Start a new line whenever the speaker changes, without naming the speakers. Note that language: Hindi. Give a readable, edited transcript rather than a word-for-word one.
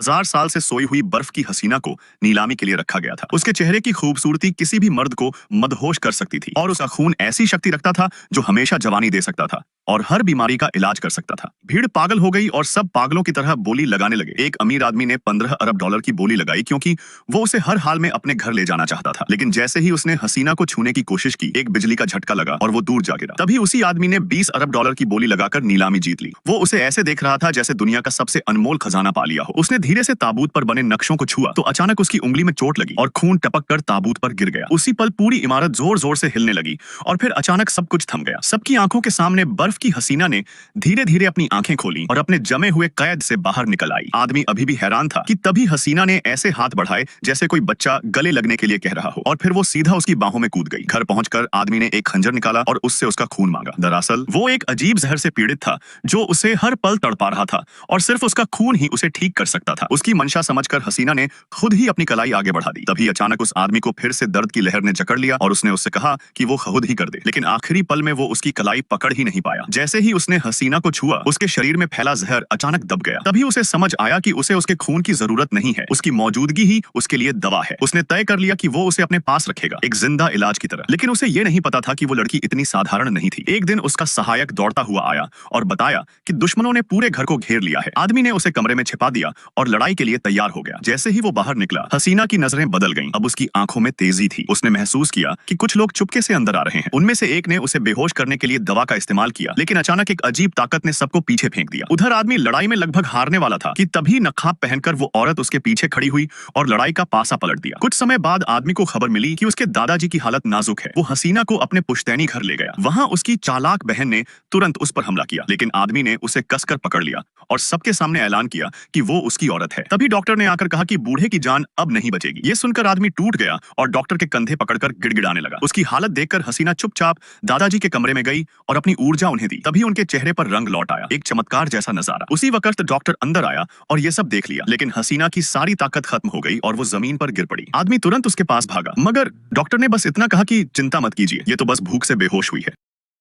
हजार साल से सोई हुई बर्फ की हसीना को नीलामी के लिए रखा गया था। उसके चेहरे की खूबसूरती किसी भी मर्द को मदहोश कर सकती थी और उसका खून ऐसी शक्ति रखता था जो हमेशा जवानी दे सकता था और हर बीमारी का इलाज कर सकता था। भीड़ पागल हो गई और सब पागलों की तरह बोली लगाने लगे। एक अमीर आदमी ने 15 अरब डॉलर की बोली लगाई क्योंकि वो उसे हर हाल में अपने घर ले जाना चाहता था। लेकिन जैसे ही उसने हसीना को छूने की कोशिश की, एक बिजली का झटका लगा और वो दूर जा गिरा। तभी उसी आदमी ने 20 अरब डॉलर की बोली लगाकर नीलामी जीत ली। वो उसे ऐसे देख रहा था जैसे दुनिया का सबसे अनमोल खजाना पा लिया हो। उसने धीरे से ताबूत पर बने नक्शों को छुआ तो अचानक उसकी उंगली में चोट लगी और खून टपक कर ताबूत पर गिर गया। उसी पल पूरी इमारत जोर जोर से हिलने लगी और फिर अचानक सब कुछ थम गया। सबकी आंखों के सामने बर्फ की हसीना ने धीरे धीरे अपनी आंखें खोली और अपने जमे हुए कैद से बाहर निकल आई। आदमी अभी भी हैरान था कि तभी हसीना ने ऐसे हाथ बढ़ाए जैसे कोई बच्चा गले लगने के लिए कह रहा हो और फिर वो सीधा उसकी बाहों में कूद गई। घर पहुंचकर आदमी ने एक खंजर निकाला और उससे उसका खून मांगा। दरअसल वो एक अजीब जहर से पीड़ित था जो उसे हर पल तड़पा रहा था और सिर्फ उसका खून ही उसे ठीक कर सकता था। उसकी मंशा समझकर हसीना ने खुद ही अपनी कलाई आगे बढ़ा दी। तभी अचानक उस आदमी को फिर से दर्द की लहर ने जकड़ लिया और उसने उससे कहा कि वो खुद ही कर दे। लेकिन आखिरी पल में वो उसकी कलाई पकड़ ही नहीं पाया। जैसे ही उसने हसीना को छुआ, उसके शरीर में फैला जहर अचानक दब गया। तभी उसे समझ आया कि उसे उसके खून की जरूरत नहीं है, उसकी मौजूदगी ही उसके लिए दवा है। उसने तय कर लिया कि वो उसे अपने पास रखेगा, एक जिंदा इलाज की तरह। लेकिन उसे ये नहीं पता था कि वो लड़की इतनी साधारण नहीं थी। एक दिन उसका सहायक दौड़ता हुआ आया और बताया कि दुश्मनों ने पूरे घर को घेर लिया है। आदमी ने उसे कमरे में छिपा दिया और लड़ाई के लिए तैयार हो गया। जैसे ही वो बाहर निकला, हसीना की नजरें बदल गईं। अब उसकी आंखों में तेजी थी। उसने महसूस किया कि कुछ लोग चुपके से अंदर आ रहे हैं। उनमें से एक ने उसे बेहोश करने के लिए दवा का इस्तेमाल किया, लेकिन अचानक एक अजीब ताकत ने सबको पीछे फेंक दिया। उधर आदमी लड़ाई में लगभग हारने वाला था कि तभी नकाब पहनकर वो औरत उसके पीछे खड़ी हुई और लड़ाई का पासा पलट दिया। कुछ समय बाद आदमी को खबर मिली कि उसके दादाजी की हालत नाजुक है। वो हसीना को अपने पुश्तैनी घर ले गया। वहां उसकी चालाक बहन ने तुरंत उस पर हमला किया, लेकिन आदमी ने उसे कसकर पकड़ लिया और सबके सामने ऐलान किया कि वो उसकी औरत है। तभी डॉक्टर ने आकर कहा कि बूढ़े की जान अब नहीं बचेगी। ये सुनकर आदमी टूट गया और डॉक्टर के कंधे पकड़कर गिड़गिड़ाने लगा। उसकी हालत देखकर हसीना चुपचाप दादाजी के कमरे में गई और अपनी ऊर्जा उन्हें दी। तभी उनके चेहरे पर रंग लौट आया, एक चमत्कार जैसा नजारा। उसी वक्त डॉक्टर अंदर आया और ये सब देख लिया, लेकिन हसीना की सारी ताकत खत्म हो गई और वो जमीन पर गिर पड़ी। आदमी तुरंत उसके पास भागा, मगर डॉक्टर ने बस इतना कहा कि चिंता मत कीजिए, ये तो बस भूख से बेहोश हुई है।